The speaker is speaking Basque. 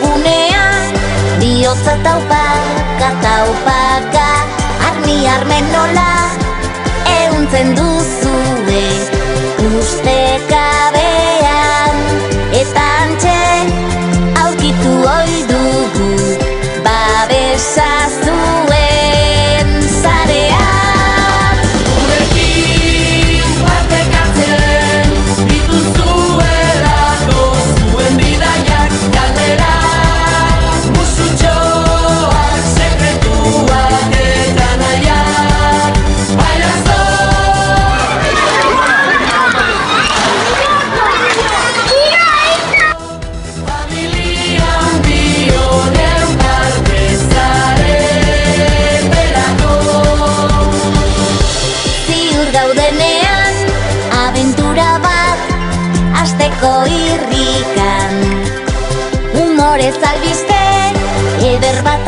dugunean, bihotza taupaka, taupaka, armi armen nola ehuntzen duzue ustekabean. Eta antxe aurkitu ohi dugu babesa zuen zarean. Gurekin partekatzen dituzuelako zuen bidaiak galdera, musutxoak, sekretuak eta nahiak. Bairazo! Familian bionen parte zaretelako. Ziur gaudenean, abentura bat hasteko irrikan. Humorez albiste, eder bat